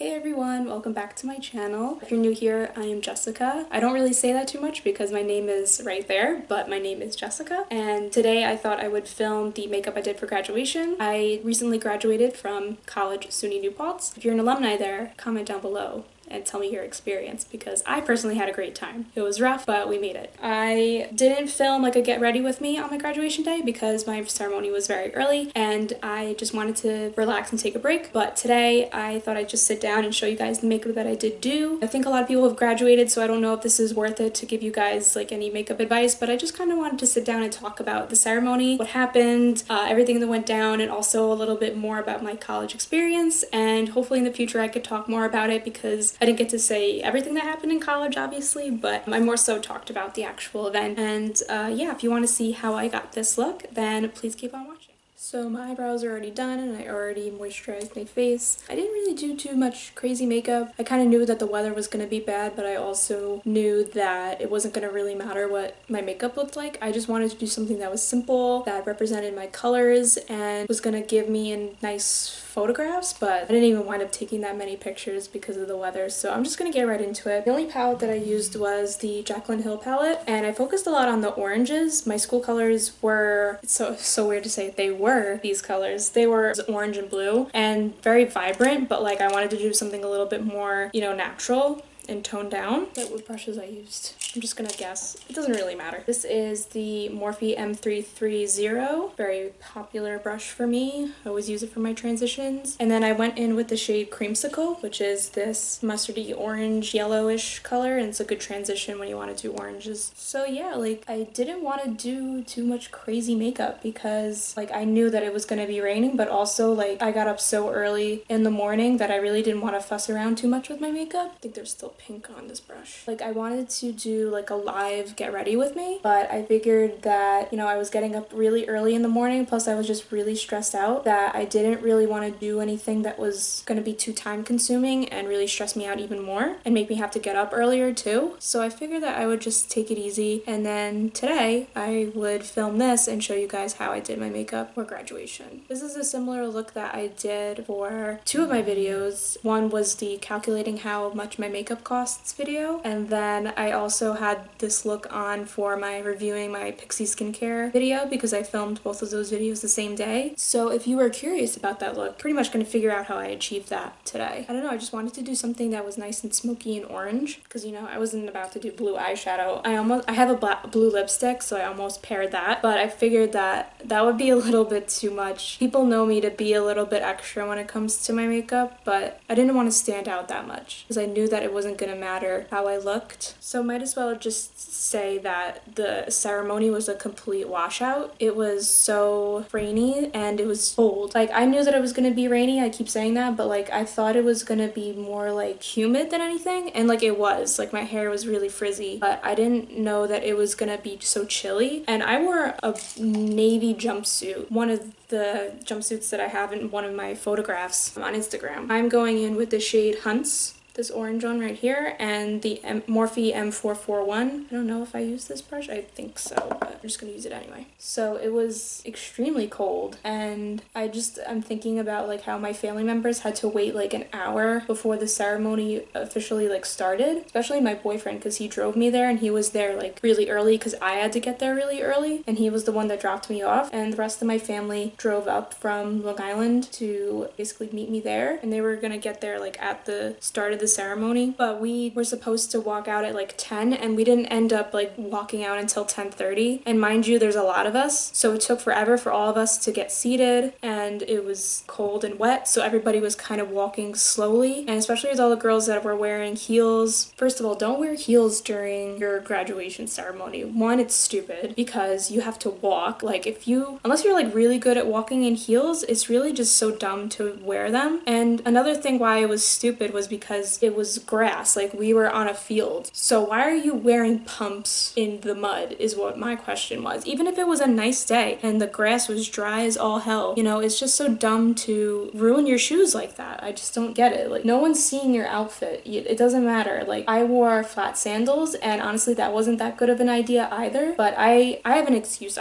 Hey everyone, welcome back to my channel. If you're new here, I am Jessica. I don't really say that too much because my name is right there, but my name is Jessica. And today I thought I would film the makeup I did for graduation. I recently graduated from college SUNY New Paltz. If you're an alumni there, comment down below and tell me your experience because I personally had a great time. It was rough, but we made it. I didn't film like a get ready with me on my graduation day because my ceremony was very early and I just wanted to relax and take a break. But today I thought I'd just sit down and show you guys the makeup that I did do. I think a lot of people have graduated, so I don't know if this is worth it to give you guys like any makeup advice, but I just kind of wanted to sit down and talk about the ceremony, what happened, everything that went down, and also a little bit more about my college experience. And hopefully in the future I could talk more about it because I didn't get to say everything that happened in college, obviously, but I more so talked about the actual event. And yeah, if you want to see how I got this look, then please keep on watching. So my eyebrows are already done and I already moisturized my face. I didn't really do too much crazy makeup. I kind of knew that the weather was going to be bad, but I also knew that it wasn't going to really matter what my makeup looked like. I just wanted to do something that was simple, that represented my colors, and was going to give me a nice photographs, but I didn't even wind up taking that many pictures because of the weather, so I'm just gonna get right into it. The only palette that I used was the Jaclyn Hill palette, and I focused a lot on the oranges. My school colors were, it's so weird to say, they were these colors. They were orange and blue and very vibrant, but like I wanted to do something a little bit more, you know, natural and toned down. But what brushes I used? I'm just gonna guess. It doesn't really matter. This is the Morphe M330. Very popular brush for me. I always use it for my transitions. And then I went in with the shade Creamsicle, which is this mustardy orange yellowish color, and it's a good transition when you want to do oranges. So yeah, like I didn't want to do too much crazy makeup because like I knew that it was gonna be raining, but also like I got up so early in the morning that I really didn't want to fuss around too much with my makeup. I think there's still pink on this brush. Like I wanted to do like a live get ready with me, but I figured that, you know, I was getting up really early in the morning, plus I was just really stressed out that I didn't really want to do anything that was going to be too time consuming and really stress me out even more and make me have to get up earlier too. So I figured that I would just take it easy, and then today I would film this and show you guys how I did my makeup for graduation. This is a similar look that I did for two of my videos. One was the calculating how much my makeup costs video, and then I also had this look on for my reviewing my Pixie skincare video because I filmed both of those videos the same day. So if you were curious about that look, pretty much gonna figure out how I achieved that today. I don't know, I just wanted to do something that was nice and smoky and orange because, you know, I wasn't about to do blue eyeshadow. I have a blue lipstick, so I almost paired that, but I figured that that would be a little bit too much. People know me to be a little bit extra when it comes to my makeup, but I didn't want to stand out that much because I knew that it wasn't gonna matter how I looked. So might as well just say that the ceremony was a complete washout. It was so rainy and it was cold. Like I knew that it was gonna be rainy, I keep saying that, but like I thought it was gonna be more like humid than anything, and like it was. Like my hair was really frizzy, but I didn't know that it was gonna be so chilly. And I wore a navy jumpsuit, one of the jumpsuits that I have in one of my photographs on Instagram. I'm going in with the shade Hunts, this orange one right here, and the Morphe M441. I don't know if I use this brush. I think so, but I'm just gonna use it anyway. So it was extremely cold, and I'm thinking about like how my family members had to wait like an hour before the ceremony officially like started, especially my boyfriend because he drove me there and he was there like really early because I had to get there really early, and he was the one that dropped me off, and the rest of my family drove up from Long Island to basically meet me there, and they were gonna get there like at the start of the ceremony, but we were supposed to walk out at like 10 and we didn't end up like walking out until 10:30, and mind you there's a lot of us, so it took forever for all of us to get seated, and it was cold and wet, so everybody was kind of walking slowly, and especially with all the girls that were wearing heels. First of all, don't wear heels during your graduation ceremony. One, it's stupid because you have to walk. Like unless you're like really good at walking in heels, it's really just so dumb to wear them. And another thing why it was stupid was because because it was grass, like we were on a field. So why are you wearing pumps in the mud is what my question was. Even if it was a nice day and the grass was dry as all hell, you know, it's just so dumb to ruin your shoes like that. I just don't get it. Like, no one's seeing your outfit. It doesn't matter. Like, I wore flat sandals, and honestly that wasn't that good of an idea either, but I have an excuse.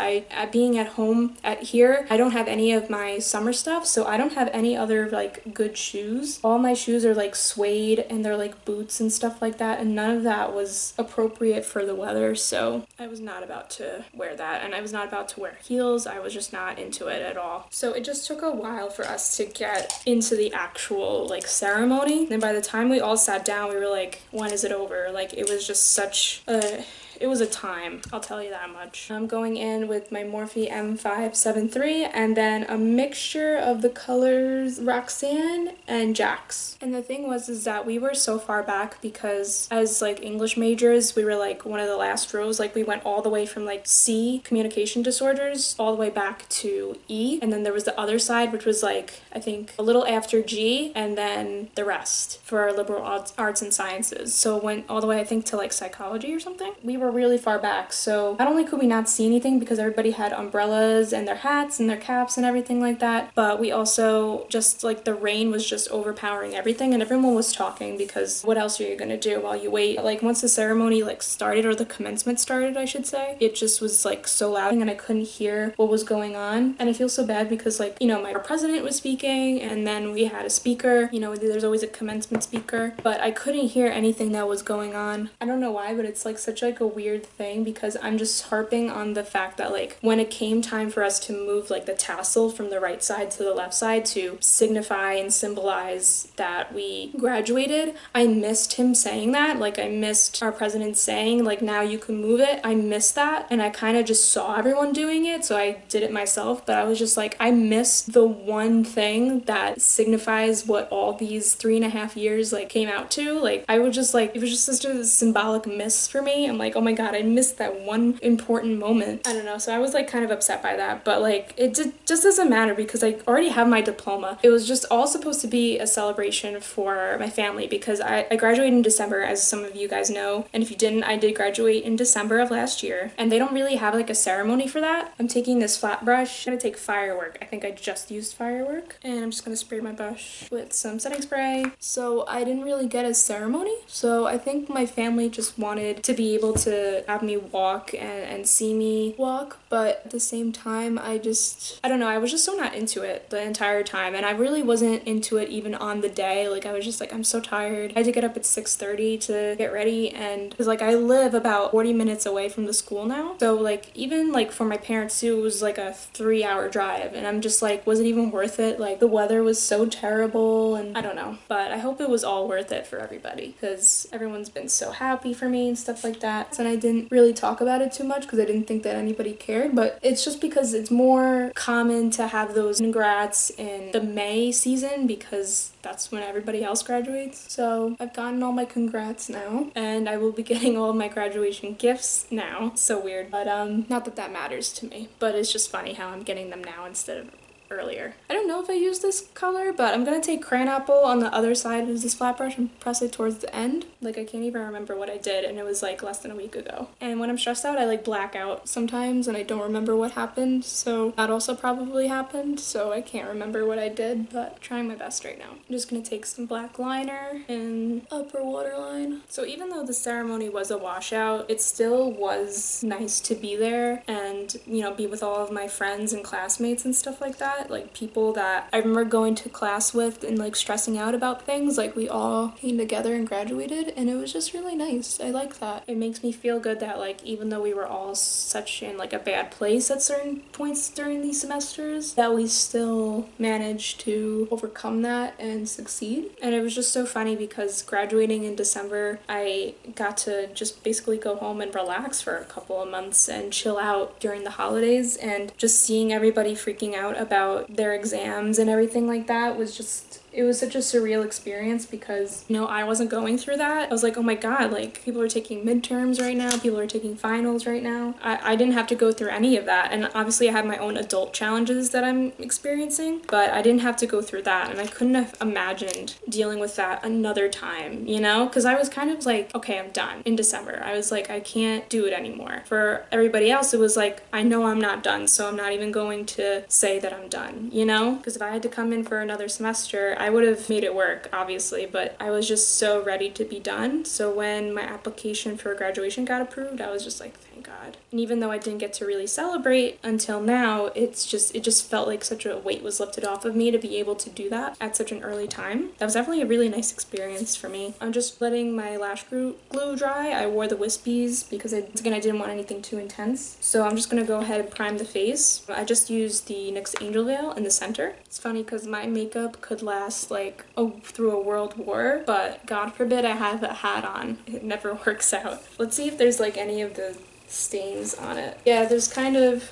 Being at home at here, I don't have any of my summer stuff, so I don't have any other like good shoes. All my shoes are like suede and they're like boots and stuff like that, and none of that was appropriate for the weather, so I was not about to wear that, and I was not about to wear heels. I was just not into it at all. So it just took a while for us to get into the actual like ceremony, and by the time we all sat down, we were like, when is it over? Like, it was just such a it was a time, I'll tell you that much. I'm going in with my Morphe M573 and then a mixture of the colors Roxanne and Jax. And the thing was is that we were so far back because as like English majors, we were like one of the last rows. Like, we went all the way from like C, communication disorders, all the way back to E. And then there was the other side, which was like, I think a little after G, and then the rest for our liberal arts and sciences. So it went all the way, I think, to like psychology or something. We were really far back, so not only could we not see anything because everybody had umbrellas and their hats and their caps and everything like that, but we also just like the rain was just overpowering everything, and everyone was talking because what else are you gonna do while you wait? Like, once the ceremony like started, or the commencement started I should say, it just was like so loud and I couldn't hear what was going on. And I feel so bad because, like, you know, our president was speaking and then we had a speaker, you know, there's always a commencement speaker, but I couldn't hear anything that was going on. I don't know why, but it's like such like a weird thing because I'm just harping on the fact that like when it came time for us to move like the tassel from the right side to the left side to signify and symbolize that we graduated, I missed him saying that. Like, I missed our president saying like, now you can move it. I missed that, and I kind of just saw everyone doing it, so I did it myself, but I was just like, I missed the one thing that signifies what all these 3.5 years like came out to. Like, I would just like, it was just such a symbolic miss for me. I'm like, oh my god, I missed that one important moment. I don't know, so I was like kind of upset by that, but like it just doesn't matter because I already have my diploma. It was just all supposed to be a celebration for my family because I graduated in December, as some of you guys know, and if you didn't, I did graduate in December of last year, and they don't really have like a ceremony for that. I'm taking this flat brush. I'm gonna take firework. I think I just used firework, and I'm just gonna spray my brush with some setting spray. So I didn't really get a ceremony, so I think my family just wanted to be able to have me walk and see me walk, but at the same time, I don't know, I was just so not into it the entire time, and I really wasn't into it even on the day. Like, I was just like, I'm so tired. I had to get up at 6:30 to get ready, and because like I live about 40 minutes away from the school now, so like even like for my parents too, it was like a 3-hour drive, and I'm just like, was it even worth it? Like, the weather was so terrible, and I don't know, but I hope it was all worth it for everybody because everyone's been so happy for me and stuff like that. And I didn't really talk about it too much because I didn't think that anybody cared, but it's just because it's more common to have those congrats in the May season because that's when everybody else graduates. So I've gotten all my congrats now, and I will be getting all of my graduation gifts now. So weird, but not that that matters to me, but it's just funny how I'm getting them now instead of earlier. I don't know if I used this color, but I'm gonna take crayon apple on the other side of this flat brush and press it towards the end. Like, I can't even remember what I did, and it was like less than a week ago. And when I'm stressed out, I like black out sometimes and I don't remember what happened, so that also probably happened, so I can't remember what I did, but I'm trying my best right now. I'm just gonna take some black liner and upper waterline. So even though the ceremony was a washout, it still was nice to be there and, you know, be with all of my friends and classmates and stuff like that. Like, people that I remember going to class with and like stressing out about things, like we all came together and graduated, and it was just really nice. I like that. It makes me feel good that like even though we were all such in like a bad place at certain points during these semesters, that we still managed to overcome that and succeed. And it was just so funny because graduating in December, I got to just basically go home and relax for a couple of months and chill out during the holidays, and just seeing everybody freaking out about their exams and everything like that was just it was such a surreal experience because, you know, I wasn't going through that. I was like, oh my God, like people are taking midterms right now, people are taking finals right now. I didn't have to go through any of that. And obviously I had my own adult challenges that I'm experiencing, but I didn't have to go through that. And I couldn't have imagined dealing with that another time, you know? Because I was kind of like, okay, I'm done in December. I was like, I can't do it anymore. For everybody else, it was like, I know I'm not done, so I'm not even going to say that I'm done, you know? Because if I had to come in for another semester, I would have made it work, obviously, but I was just so ready to be done. So when my application for graduation got approved, I was just like, thank God. And even though I didn't get to really celebrate until now, it just felt like such a weight was lifted off of me to be able to do that at such an early time. That was definitely a really nice experience for me. I'm just letting my lash glue dry. I wore the wispies because I didn't want anything too intense. So I'm just gonna go ahead and prime the face. I just used the NYX Angel Veil in the center. It's funny because my makeup could last like through a world war, but God forbid I have a hat on. It never works out. Let's see if there's like any of the stains on it. Yeah, there's kind of,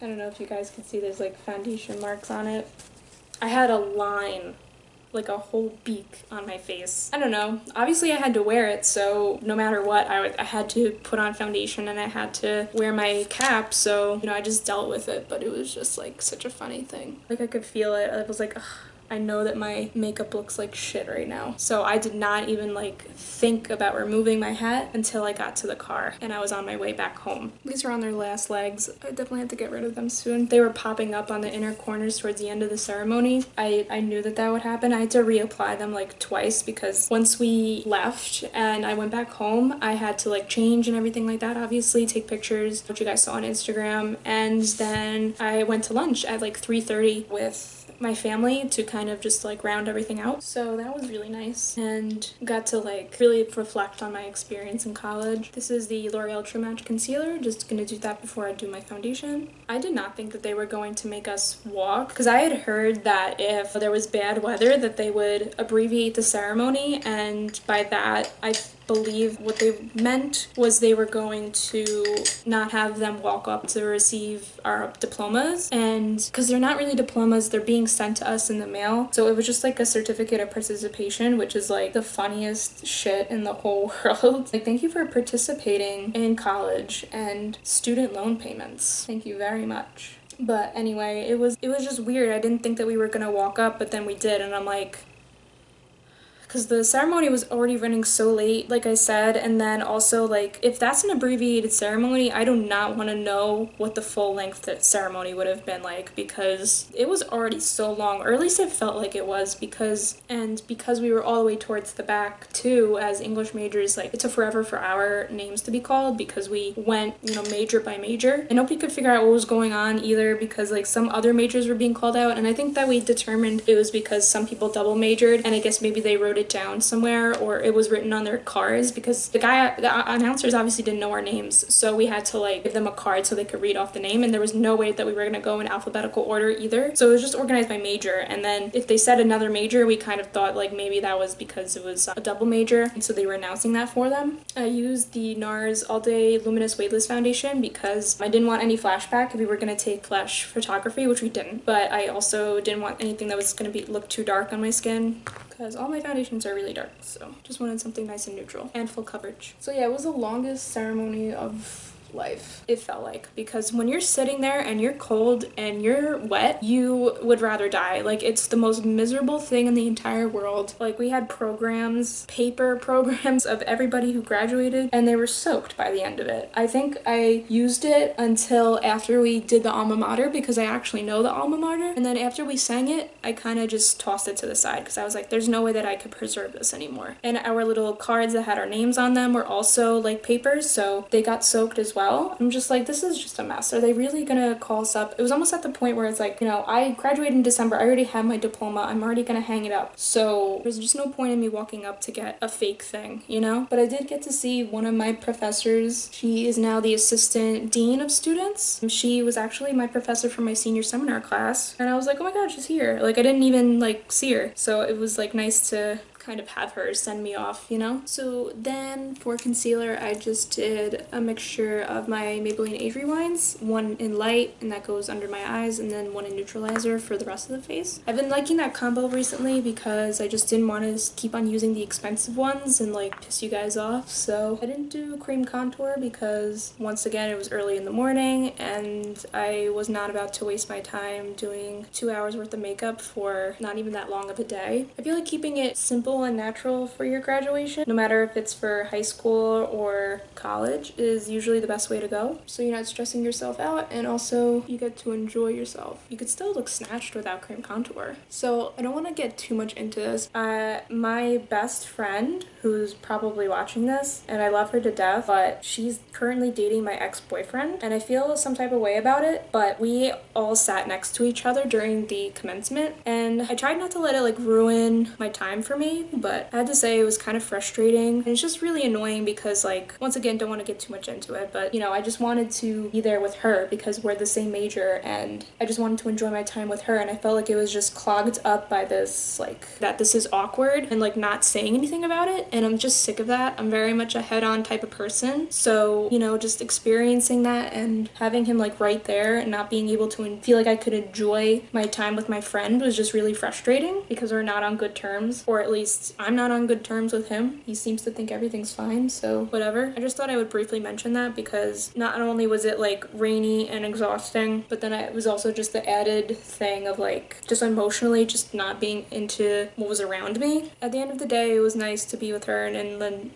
I don't know if you guys can see, there's like foundation marks on it. I had a line, like a whole beak on my face. I don't know. Obviously I had to wear it, so no matter what, I had to put on foundation and I had to wear my cap, so, you know, I just dealt with it, but it was just like such a funny thing. Like I could feel it. I was like, ugh. I know that my makeup looks like shit right now. So I did not even like think about removing my hat until I got to the car and I was on my way back home. These are on their last legs. I definitely have to get rid of them soon. They were popping up on the inner corners towards the end of the ceremony. I knew that would happen. I had to reapply them like twice because once we left and I went back home, I had to like change and everything like that, obviously, take pictures, which you guys saw on Instagram. And then I went to lunch at like 3:30 with my family to kind of just like round everything out. So that was really nice and got to like really reflect on my experience in college. This is the L'Oreal True Match Concealer. Just gonna do that before I do my foundation. I did not think that they were going to make us walk because I had heard that if there was bad weather that they would abbreviate the ceremony, and by that I believe what they meant was they were going to not have them walk up to receive our diplomas, and because they're not really diplomas, they're being sent to us in the mail, so it was just like a certificate of participation, which is like the funniest shit in the whole world. Like, thank you for participating in college and student loan payments. Thank you very much. But anyway, it was just weird. I didn't think that we were gonna walk up, but then we did, and I'm like, because the ceremony was already running so late, like I said, and then also, like, if that's an abbreviated ceremony, I do not want to know what the full-length ceremony would have been like, because it was already so long, or at least it felt like it was, because we were all the way towards the back, too, as English majors, like, it took forever for our names to be called, because we went, you know, major by major, and nobody could figure out what was going on either, because, like, some other majors were being called out, and I think that we determined it was because some people double majored, and I guess maybe they wrote it down somewhere, or it was written on their cards, because the announcers obviously didn't know our names, so we had to like give them a card so they could read off the name, and there was no way that we were going to go in alphabetical order either, so it was just organized by major. And then if they said another major, we kind of thought like maybe that was because it was a double major, and so they were announcing that for them. I used the NARS All Day Luminous Weightless Foundation because I didn't want any flashback if we were going to take flash photography, which we didn't, but I also didn't want anything that was going to look too dark on my skin, because all my foundations are really dark, so just wanted something nice and neutral and full coverage. So yeah, it was the longest ceremony of life, it felt like, because when you're sitting there and you're cold and you're wet, you would rather die. Like, it's the most miserable thing in the entire world. Like, we had paper programs of everybody who graduated, and they were soaked by the end of it. I think I used it until after we did the alma mater, because I actually know the alma mater, and then after we sang it, I kind of just tossed it to the side because I was like, there's no way that I could preserve this anymore. And our little cards that had our names on them were also like papers, so they got soaked as well. I'm just like, this is just a mess. Are they really gonna call us up? It was almost at the point where it's like, you know, I graduated in December, I already have my diploma, I'm already gonna hang it up, so there's just no point in me walking up to get a fake thing, you know? But I did get to see one of my professors. She is now the assistant dean of students. She was actually my professor for my senior seminar class, and I was like, oh my god, she's here. Like, I didn't even like see her, so it was like nice to kind of have her send me off, you know? So then for concealer, I just did a mixture of my Maybelline Age Rewinds, one in light, and that goes under my eyes, and then one in neutralizer for the rest of the face. I've been liking that combo recently because I just didn't want to keep on using the expensive ones and like piss you guys off, so I didn't do cream contour because once again it was early in the morning and I was not about to waste my time doing 2 hours worth of makeup for not even that long of a day. I feel like keeping it simple and natural for your graduation, no matter if it's for high school or college, is usually the best way to go. So you're not stressing yourself out and also you get to enjoy yourself. You could still look snatched without cream contour. So I don't want to get too much into this. My best friend, who's probably watching this, and I love her to death, but she's currently dating my ex-boyfriend and I feel some type of way about it, but we all sat next to each other during the commencement and I tried not to let it like ruin my time for me, but I had to say it was kind of frustrating and it's just really annoying because like, once again, don't want to get too much into it, but you know, I just wanted to be there with her because we're the same major and I just wanted to enjoy my time with her and I felt like it was just clogged up by this like, that this is awkward and like not saying anything about it, and I'm just sick of that. I'm very much a head-on type of person, so you know, just experiencing that and having him like right there and not being able to feel like I could enjoy my time with my friend was just really frustrating because we're not on good terms, or at least I'm not on good terms with him. He seems to think everything's fine, so whatever. I just thought I would briefly mention that because not only was it like rainy and exhausting, but then it was also just the added thing of like just emotionally just not being into what was around me. At the end of the day, it was nice to be with her, and then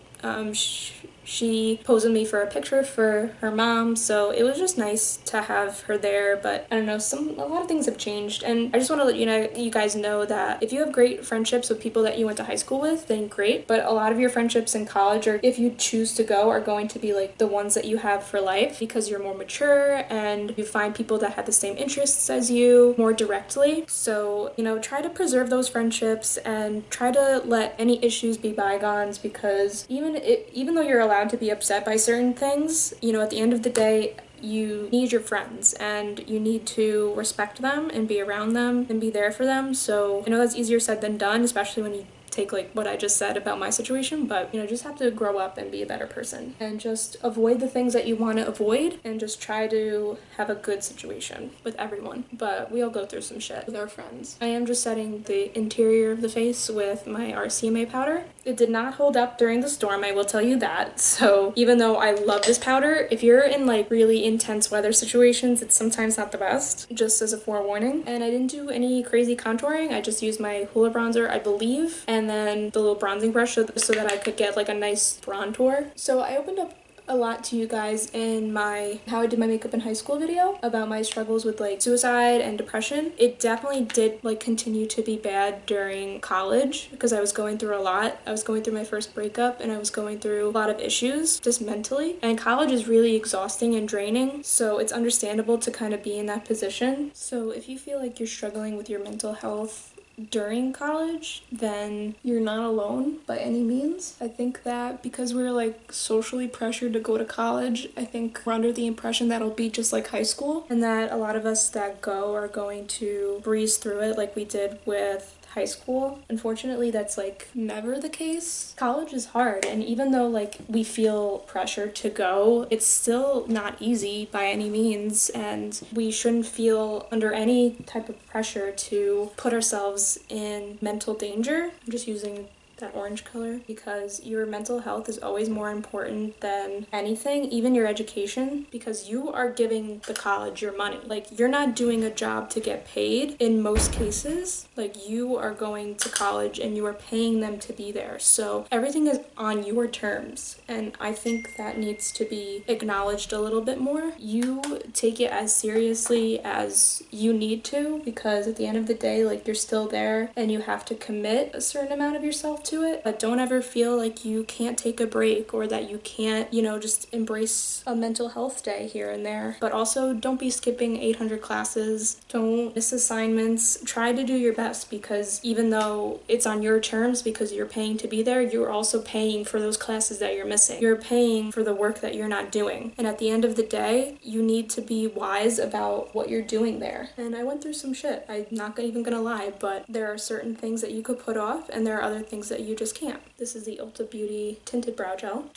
she posed with me for a picture for her mom, so it was just nice to have her there. But I don't know, a lot of things have changed, and I just want to let you guys know that if you have great friendships with people that you went to high school with, then great, but a lot of your friendships in college, or if you choose to go, are going to be like the ones that you have for life because you're more mature and you find people that have the same interests as you more directly. So, you know, try to preserve those friendships and try to let any issues be bygones, because even though you're allowed to be upset by certain things, you know, at the end of the day, you need your friends and you need to respect them and be around them and be there for them. So I know that's easier said than done, especially when you take like what I just said about my situation, but you know, just have to grow up and be a better person and just avoid the things that you want to avoid and just try to have a good situation with everyone. But we all go through some shit with our friends. I am just setting the interior of the face with my RCMA powder. It did not hold up during the storm, I will tell you that. So even though I love this powder, if you're in like really intense weather situations, it's sometimes not the best, just as a forewarning. And I didn't do any crazy contouring. I just used my Hoola bronzer, I believe, and then the little bronzing brush so that I could get like a nice bronzer. So I opened up a lot to you guys in my how I did my makeup in high school video about my struggles with like suicide and depression. It definitely did like continue to be bad during college because I was going through a lot. I was going through my first breakup and I was going through a lot of issues just mentally, and college is really exhausting and draining, so it's understandable to kind of be in that position. So if you feel like you're struggling with your mental health during college, then you're not alone by any means. I think that because we're like socially pressured to go to college, I think we're under the impression that it'll be just like high school, and that a lot of us that go are going to breeze through it like we did with high school. Unfortunately, that's like never the case. College is hard, and even though like we feel pressure to go, it's still not easy by any means, and we shouldn't feel under any type of pressure to put ourselves in mental danger. I'm just using that orange color because your mental health is always more important than anything, even your education, because you are giving the college your money. Like, you're not doing a job to get paid in most cases. Like, you are going to college and you are paying them to be there, so everything is on your terms, and I think that needs to be acknowledged a little bit more. You take it as seriously as you need to, because at the end of the day, like, you're still there and you have to commit a certain amount of yourself to it, but don't ever feel like you can't take a break or that you can't, you know, just embrace a mental health day here and there. But also, don't be skipping 800 classes, don't miss assignments, try to do your best, because even though it's on your terms because you're paying to be there, you're also paying for those classes that you're missing. You're paying for the work that you're not doing, and at the end of the day, you need to be wise about what you're doing there. And I went through some shit, I'm not even gonna lie, but there are certain things that you could put off and there are other things that you just can't. This is the Ulta Beauty Tinted Brow Gel.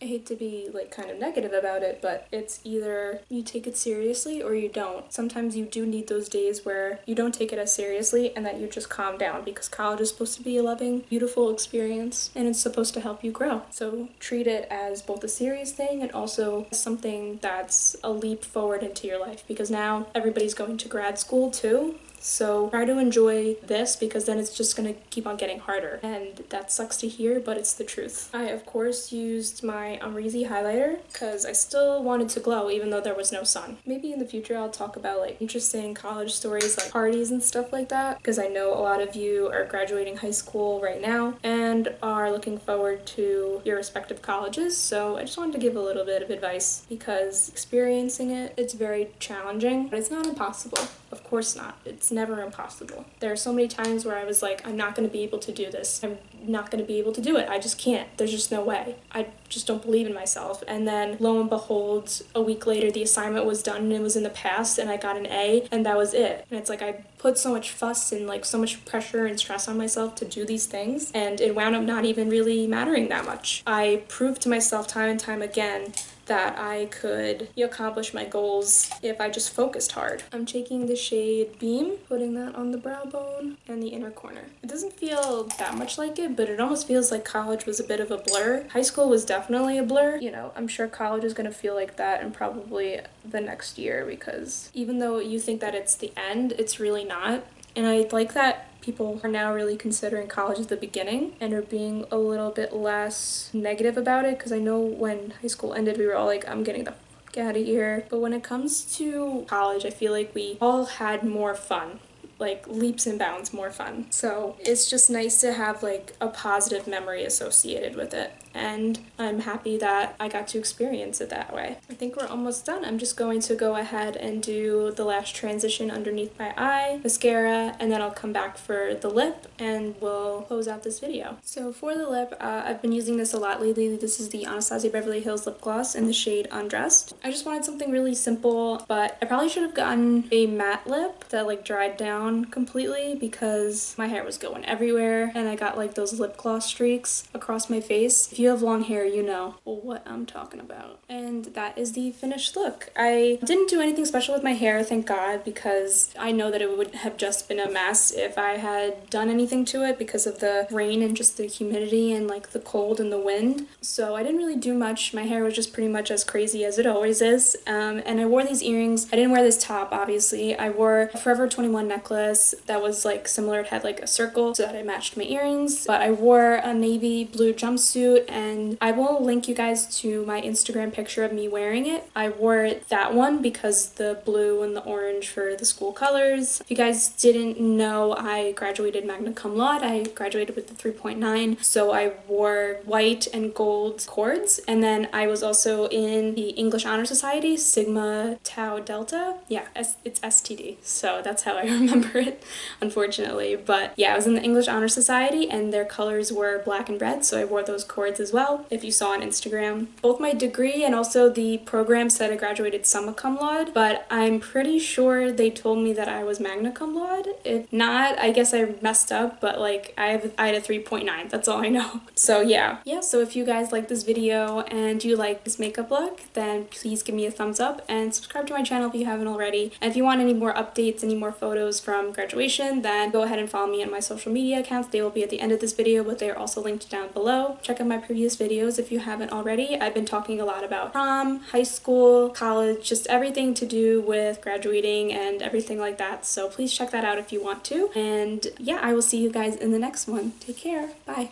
I hate to be like kind of negative about it, but it's either you take it seriously or you don't. Sometimes you do need those days where you don't take it as seriously and that you just calm down, because college is supposed to be a loving, beautiful experience and it's supposed to help you grow. So treat it as both a serious thing and also something that's a leap forward into your life, because now everybody's going to grad school too. So try to enjoy this, because then it's just gonna keep on getting harder. And that sucks to hear, but it's the truth. I, of course, used my Amrezy highlighter because I still wanted to glow even though there was no sun. Maybe in the future I'll talk about like interesting college stories, like parties and stuff like that, because I know a lot of you are graduating high school right now and are looking forward to your respective colleges. So I just wanted to give a little bit of advice, because experiencing it, it's very challenging, but it's not impossible. Of course not. It's never impossible. There are so many times where I was like, I'm not going to be able to do this. I'm not going to be able to do it. I just can't. There's just no way. I just don't believe in myself. And then lo and behold, a week later, the assignment was done and it was in the past and I got an A and that was it. And it's like I put so much fuss and like so much pressure and stress on myself to do these things, and it wound up not even really mattering that much. I proved to myself time and time again that I could accomplish my goals if I just focused hard. I'm taking the shade Beam, putting that on the brow bone and the inner corner. It doesn't feel that much like it, but it almost feels like college was a bit of a blur. High school was definitely a blur. You know, I'm sure college is gonna feel like that in probably the next year, because even though you think that it's the end, it's really not. And I like that people are now really considering college as the beginning and are being a little bit less negative about it, because I know when high school ended, we were all like, I'm getting the fuck out of here. But when it comes to college, I feel like we all had more fun. Like leaps and bounds more fun. So it's just nice to have like a positive memory associated with it. And I'm happy that I got to experience it that way. I think we're almost done. I'm just going to go ahead and do the last transition underneath my eye, mascara, and then I'll come back for the lip and we'll close out this video. So for the lip, I've been using this a lot lately. This is the Anastasia Beverly Hills lip gloss in the shade Undressed. I just wanted something really simple, but I probably should have gotten a matte lip that like dried down completely, because my hair was going everywhere and I got like those lip gloss streaks across my face. If you have long hair, you know what I'm talking about. And that is the finished look. I didn't do anything special with my hair, thank God, because I know that it would have just been a mess if I had done anything to it because of the rain and just the humidity and like the cold and the wind. So I didn't really do much. My hair was just pretty much as crazy as it always is. And I wore these earrings. I didn't wear this top, obviously. I wore a Forever 21 necklace that was like similar. It had like a circle so that I matched my earrings. But I wore a navy blue jumpsuit, and I will link you guys to my Instagram picture of me wearing it. I wore that one because the blue and the orange for the school colors. If you guys didn't know, I graduated magna cum laude. I graduated with the 3.9, so I wore white and gold cords. And then I was also in the English Honor Society, Sigma Tau Delta. Yeah, it's STD, so that's how I remember it, unfortunately. But yeah, I was in the English Honor Society and their colors were black and red, so I wore those cords as well, if you saw on Instagram. Both my degree and also the program said I graduated summa cum laude, but I'm pretty sure they told me that I was magna cum laude. If not, I guess I messed up, but like I had a 3.9, that's all I know. So yeah, so if you guys like this video and you like this makeup look, then please give me a thumbs up and subscribe to my channel if you haven't already. And if you want any more updates, any more photos from graduation, then go ahead and follow me on my social media accounts. They will be at the end of this video, but they are also linked down below. Check out my previous videos if you haven't already. I've been talking a lot about prom, high school, college, just everything to do with graduating and everything like that. So please check that out if you want to. And yeah, I will see you guys in the next one. Take care. Bye.